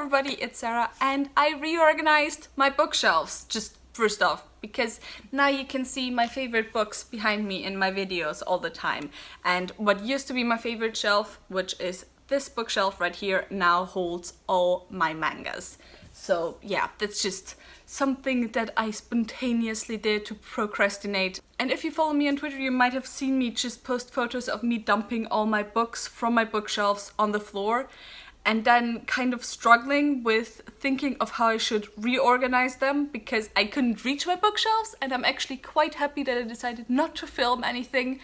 everybody, it's Sarah, and I reorganized my bookshelves, just first off, because now you can see my favorite books behind me in my videos all the time. And what used to be my favorite shelf, which is this bookshelf right here, now holds all my mangas. So yeah, that's just something that I spontaneously did to procrastinate. And if you follow me on Twitter, you might have seen me just post photos of me dumping all my books from my bookshelves on the floor, and then kind of struggling with thinking of how I should reorganize them because I couldn't reach my bookshelves. And I'm actually quite happy that I decided not to film anything,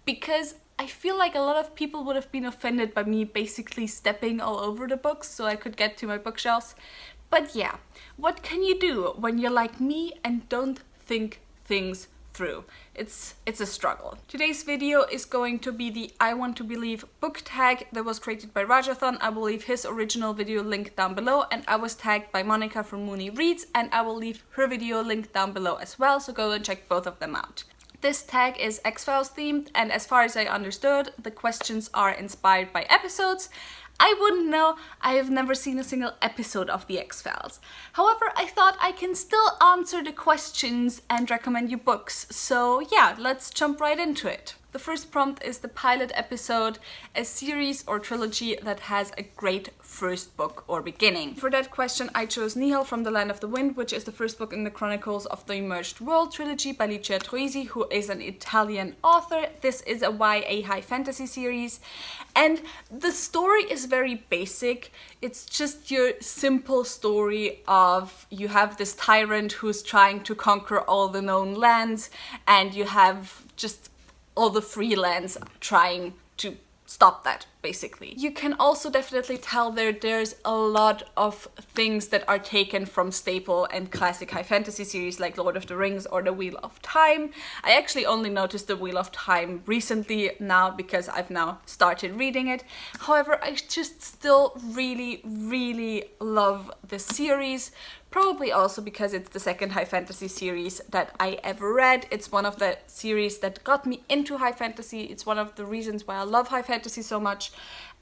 because I feel like a lot of people would have been offended by me basically stepping all over the books so I could get to my bookshelves. But yeah, what can you do when you're like me and don't think things through? It's a struggle. Today's video is going to be the I Want to Believe book tag that was created by Rajathon. I will leave his original video linked down below, and I was tagged by Monica from Mooney Reads, and I will leave her video linked down below as well, so go and check both of them out. This tag is X-Files themed, and as far as I understood, the questions are inspired by episodes. I wouldn't know, I have never seen a single episode of the X-Files. However, I thought I can still answer the questions and recommend you books. So yeah, let's jump right into it. The first prompt is the pilot episode, a series or trilogy that has a great first book or beginning. For that question, I chose Nihil from the Land of the Wind, which is the first book in the Chronicles of the Emerged World trilogy by Licia Troisi, who is an Italian author. This is a YA high fantasy series, and the story is very basic. It's just your simple story of you have this tyrant who's trying to conquer all the known lands, and you have just all the free lands trying to stop that, basically. You can also definitely tell there's a lot of things that are taken from staple and classic high fantasy series like Lord of the Rings or The Wheel of Time. I actually only noticed The Wheel of Time recently now because I've now started reading it. However, I just still really love the series. Probably also because it's the second high fantasy series that I ever read. It's one of the series that got me into high fantasy. It's one of the reasons why I love high fantasy so much.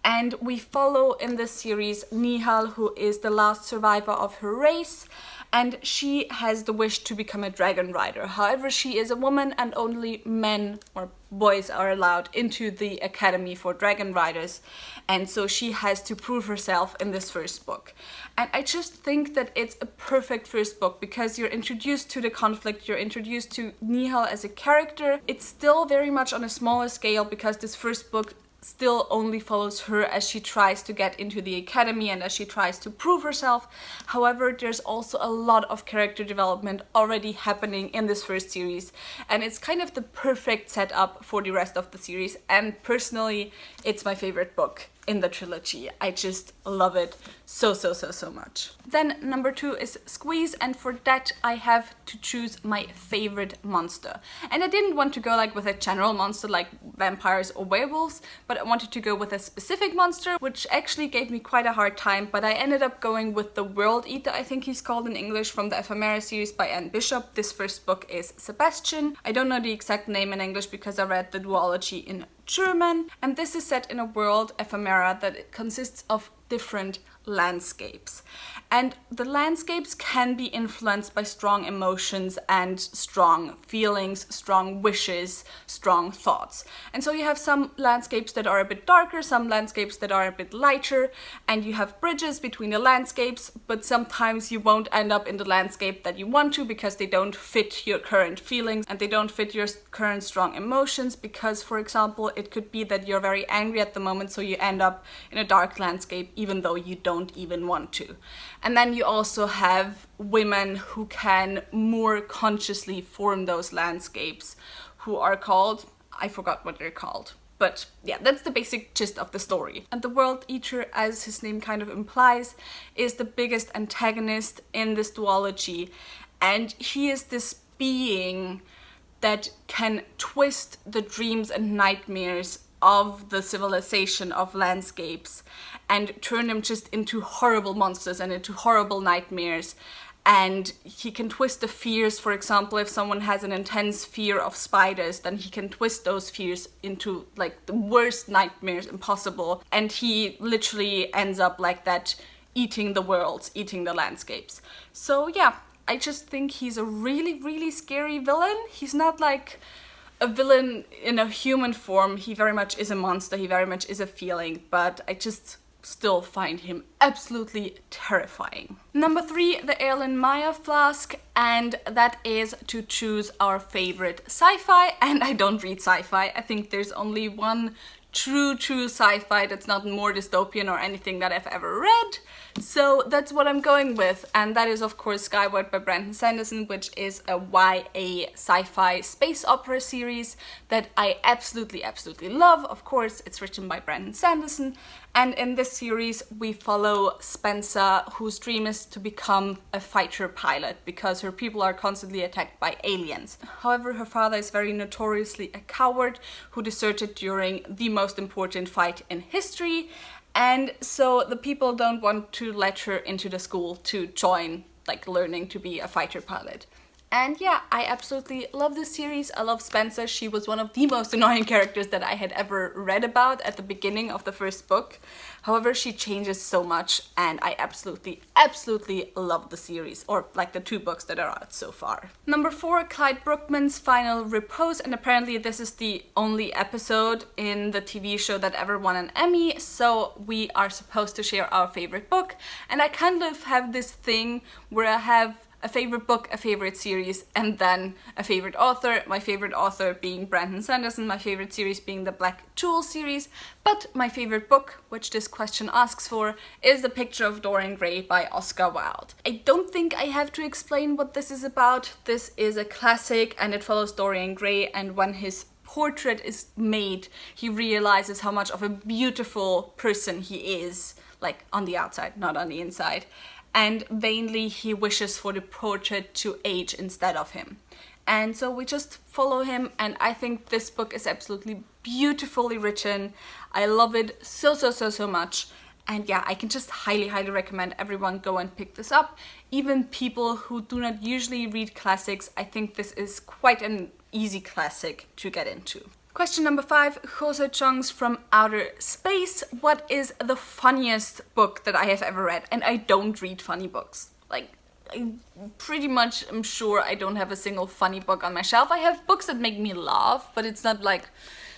And we follow in this series Nihal, who is the last survivor of her race, and she has the wish to become a dragon rider. However, she is a woman and only men or boys are allowed into the Academy for Dragon Riders, and so she has to prove herself in this first book. And I just think that it's a perfect first book because you're introduced to the conflict, you're introduced to Nihal as a character. It's still very much on a smaller scale because this first book still only follows her as she tries to get into the academy and as she tries to prove herself. However, there's also a lot of character development already happening in this first series, and it's kind of the perfect setup for the rest of the series. And personally, it's my favorite book in the trilogy. I just love it so much. Then number 2 is Squeeze, and for that I have to choose my favorite monster. And I didn't want to go like with a general monster like vampires or werewolves, but I wanted to go with a specific monster, which actually gave me quite a hard time, but I ended up going with the World Eater, I think he's called in English, from the Ephemera series by Anne Bishop. This first book is Sebastian. I don't know the exact name in English because I read the duology in German, and this is set in a world, Ephemera, that consists of different landscapes. And the landscapes can be influenced by strong emotions and strong feelings, strong wishes, strong thoughts. And so you have some landscapes that are a bit darker, some landscapes that are a bit lighter, and you have bridges between the landscapes, but sometimes you won't end up in the landscape that you want to because they don't fit your current feelings and they don't fit your current strong emotions, because, for example, it could be that you're very angry at the moment, so you end up in a dark landscape even though you don't even want to. And then you also have women who can more consciously form those landscapes, who are called, I forgot what they're called. But yeah, that's the basic gist of the story. And the World Eater, as his name kind of implies, is the biggest antagonist in this duology. And he is this being that can twist the dreams and nightmares of the civilization of landscapes and turn them just into horrible monsters and into horrible nightmares. And he can twist the fears. For example, if someone has an intense fear of spiders, then he can twist those fears into like the worst nightmares impossible. And he literally ends up like that eating the worlds, eating the landscapes. So yeah, I just think he's a really, really scary villain. He's not like a villain in a human form. He very much is a monster, he very much is a feeling, but I just still find him absolutely terrifying. Number 3, the Erlen Meyer flask, and that is to choose our favorite sci-fi, and I don't read sci-fi. I think there's only one true sci-fi that's not more dystopian or anything that I've ever read. So that's what I'm going with, and that is of course Skyward by Brandon Sanderson, which is a YA sci-fi space opera series that I absolutely love. Of course, it's written by Brandon Sanderson, and in this series we follow Spencer, whose dream is to become a fighter pilot because her people are constantly attacked by aliens. However, her father is very notoriously a coward who deserted during the most important fight in history, and so the people don't want to let her into the school to join, like, learning to be a fighter pilot. And yeah, I absolutely love this series. I love Spencer. She was one of the most annoying characters that I had ever read about at the beginning of the first book. However, she changes so much, and I absolutely love the series, or like the 2 books that are out so far. Number 4, Clyde Brookman's Final Repose, and apparently this is the only episode in the TV show that ever won an Emmy, so we are supposed to share our favorite book, and I kind of have this thing where I have a favorite book, a favorite series, and then a favorite author. My favorite author being Brandon Sanderson, my favorite series being the Black Jewel series, but my favorite book, which this question asks for, is The Picture of Dorian Gray by Oscar Wilde. I don't think I have to explain what this is about. This is a classic and it follows Dorian Gray, and when his portrait is made, he realizes how much of a beautiful person he is, like on the outside, not on the inside. And vainly he wishes for the portrait to age instead of him. And so we just follow him, and I think this book is absolutely beautifully written. I love it so much. And yeah, I can just highly recommend everyone go and pick this up. Even people who do not usually read classics, I think this is quite an easy classic to get into. Question number 5, Jose Chung's From Outer Space. What is the funniest book that I have ever read? And I don't read funny books. Like, I pretty much am sure I don't have a single funny book on my shelf. I have books that make me laugh, but it's not like,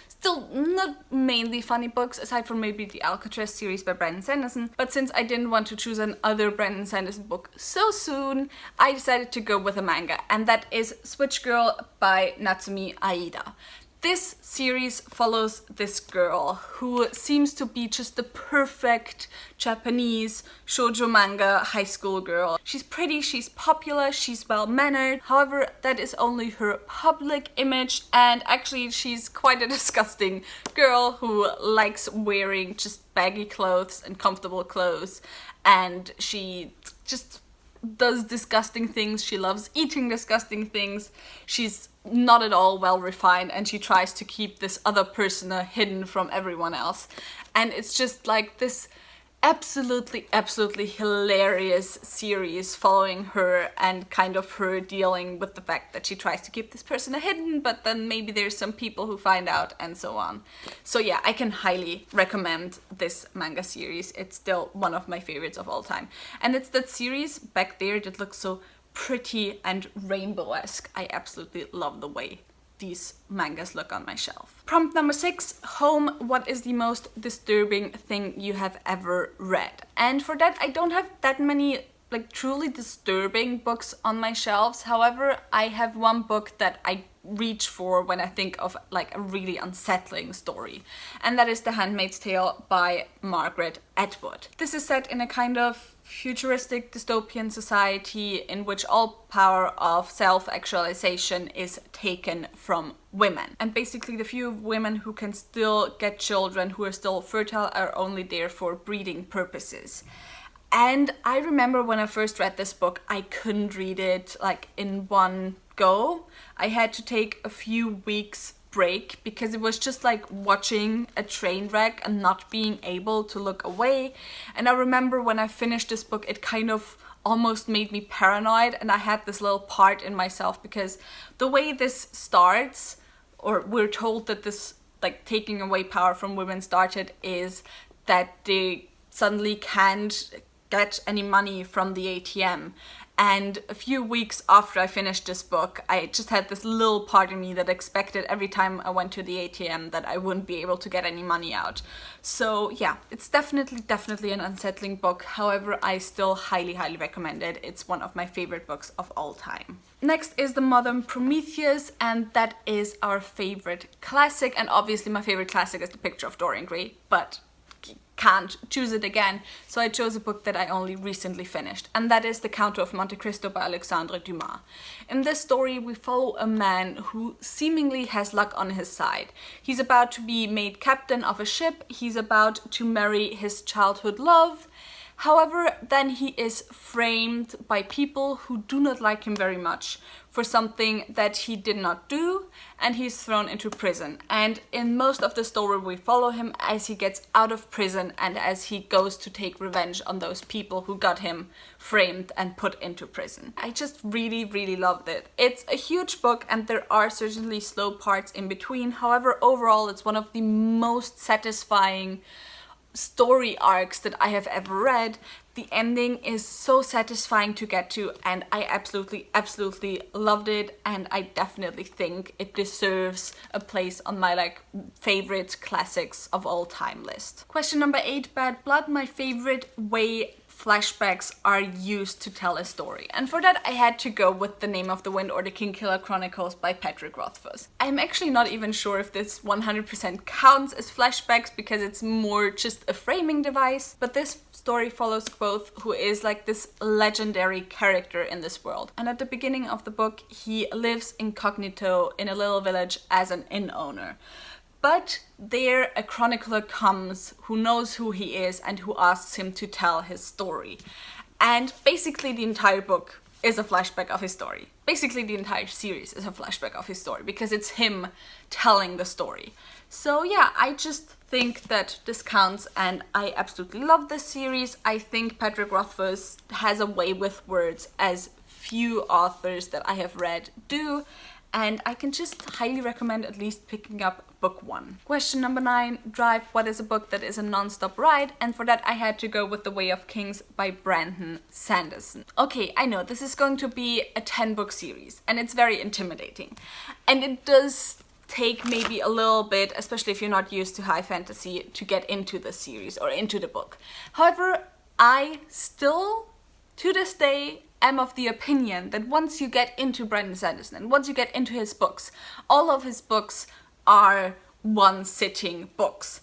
still not mainly funny books, aside from maybe the Alcatraz series by Brandon Sanderson. But since I didn't want to choose another Brandon Sanderson book so soon, I decided to go with a manga, and that is Switch Girl by Natsumi Aida. This series follows this girl who seems to be just the perfect Japanese shoujo manga high school girl. She's pretty, she's popular, she's well-mannered. However, that is only her public image, and actually she's quite a disgusting girl who likes wearing just baggy clothes and comfortable clothes, and she just does disgusting things. She loves eating disgusting things. She's not at all well refined, and she tries to keep this other persona hidden from everyone else. And it's just like this absolutely hilarious series following her and kind of her dealing with the fact that she tries to keep this persona hidden, but then maybe there's some people who find out and so on. So yeah, I can highly recommend this manga series. It's still one of my favorites of all time. And it's that series back there that looks so pretty and rainbow-esque. I absolutely love the way these mangas look on my shelf. Prompt number 6, Home, what is the most disturbing thing you have ever read? And for that, I don't have that many like truly disturbing books on my shelves. However, I have one book that I reach for when I think of like a really unsettling story, and that is The Handmaid's Tale by Margaret Atwood. This is set in a kind of futuristic dystopian society in which all power of self-actualization is taken from women. And basically the few women who can still get children, who are still fertile, are only there for breeding purposes. And I remember when I first read this book, I couldn't read it like in one go. I had to take a few weeks break because it was just like watching a train wreck and not being able to look away. And I remember when I finished this book, it kind of almost made me paranoid, and I had this little part in myself because the way this starts, or we're told that this like taking away power from women started, is that they suddenly can't get any money from the ATM. And a few weeks after I finished this book, I just had this little part of me that expected every time I went to the ATM that I wouldn't be able to get any money out. So yeah, it's definitely an unsettling book. However, I still highly recommend it. It's one of my favorite books of all time. Next is the Modern Prometheus, and that is our favorite classic. And obviously my favorite classic is The Picture of Dorian Gray, but can't choose it again, so I chose a book that I only recently finished, and that is The Count of Monte Cristo by Alexandre Dumas. In this story, we follow a man who seemingly has luck on his side. He's about to be made captain of a ship, he's about to marry his childhood love. However, then he is framed by people who do not like him very much for something that he did not do, and he's thrown into prison. And in most of the story we follow him as he gets out of prison and as he goes to take revenge on those people who got him framed and put into prison. I just really loved it. It's a huge book and there are certainly slow parts in between. However, overall it's one of the most satisfying story arcs that I have ever read. The ending is so satisfying to get to, and I absolutely loved it, and I definitely think it deserves a place on my favorite classics of all time list. Question number 8, Bad Blood, my favorite way flashbacks are used to tell a story. And for that I had to go with The Name of the Wind or The Kingkiller Chronicles by Patrick Rothfuss. I'm actually not even sure if this 100% counts as flashbacks because it's more just a framing device, but this story follows Quoth, who is this legendary character in this world. And at the beginning of the book he lives incognito in a little village as an inn owner. But there a chronicler comes who knows who he is and who asks him to tell his story. And basically the entire book is a flashback of his story. Basically the entire series is a flashback of his story because it's him telling the story. So yeah, I just think that this counts and I absolutely love this series. I think Patrick Rothfuss has a way with words as few authors that I have read do. And I can just highly recommend at least picking up book 1. Question number 9, Drive. What is a book that is a non-stop ride? And for that I had to go with The Way of Kings by Brandon Sanderson. Okay, I know this is going to be a 10-book series and it's very intimidating. And it does take maybe a little bit, especially if you're not used to high fantasy, to get into the series or into the book. However, I still, to this day, am of the opinion that once you get into Brandon Sanderson and once you get into his books, all of his books are one-sitting books.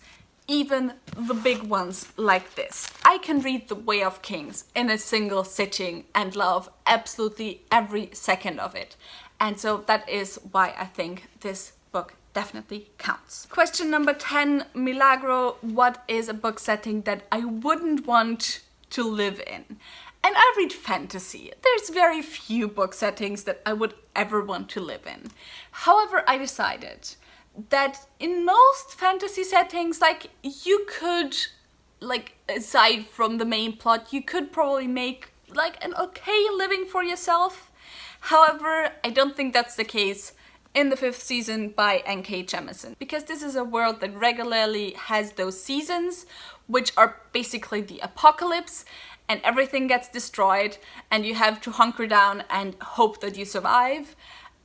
Even the big ones like this. I can read The Way of Kings in a single sitting and love absolutely every second of it. And so that is why I think this book definitely counts. Question number 10, Milagro. What is a book setting that I wouldn't want to live in? And I read fantasy. There's very few book settings that I would ever want to live in. However, I decided that in most fantasy settings, you could, aside from the main plot, you could probably make, an okay living for yourself. However, I don't think that's the case in the 5th season by N.K. Jemisin, because this is a world that regularly has those seasons, which are basically the apocalypse, and everything gets destroyed and you have to hunker down and hope that you survive.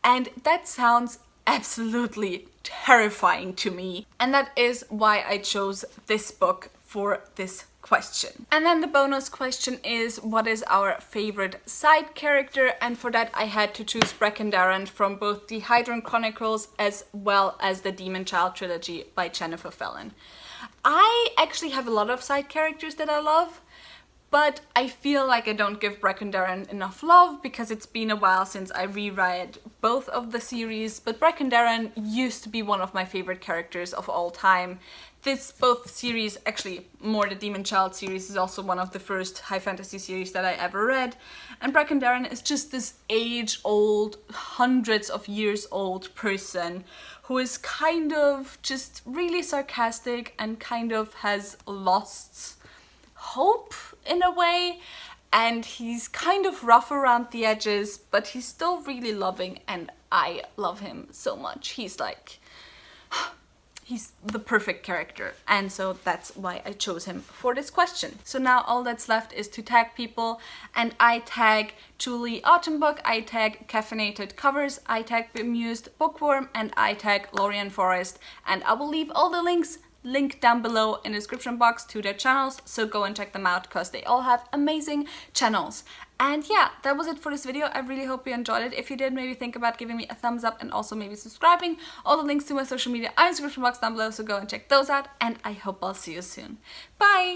And that sounds absolutely terrifying to me. And that is why I chose this book for this question. And then the bonus question is, what is our favorite side character? And for that I had to choose Brecken Darrant from both the Hydron Chronicles as well as the Demon Child trilogy by Jennifer Fallon. I actually have a lot of side characters that I love, but I feel like I don't give Brecken Darrant enough love because it's been a while since I reread both of the series, but Brecken Darrant used to be one of my favorite characters of all time. Both series, actually more the Demon Child series, is also one of the first high fantasy series that I ever read. And Brecken Darrant is just this age-old, hundreds of years old person who is kind of just really sarcastic and kind of has lost hope in a way, and he's kind of rough around the edges, but he's still really loving and I love him so much. he's the perfect character, and so that's why I chose him for this question. So now all that's left is to tag people, and I tag Julie Autumnbook, I tag Caffeinated Covers, I tag Bemused Bookworm, and I tag Lorian Forest, and I will leave all the links linked down below in the description box to their channels, so go and check them out because they all have amazing channels. And yeah, that was it for this video. I really hope you enjoyed it. If you did, maybe think about giving me a thumbs up and also maybe subscribing. All the links to my social media are in the description box down below, so go and check those out, and I hope I'll see you soon. Bye!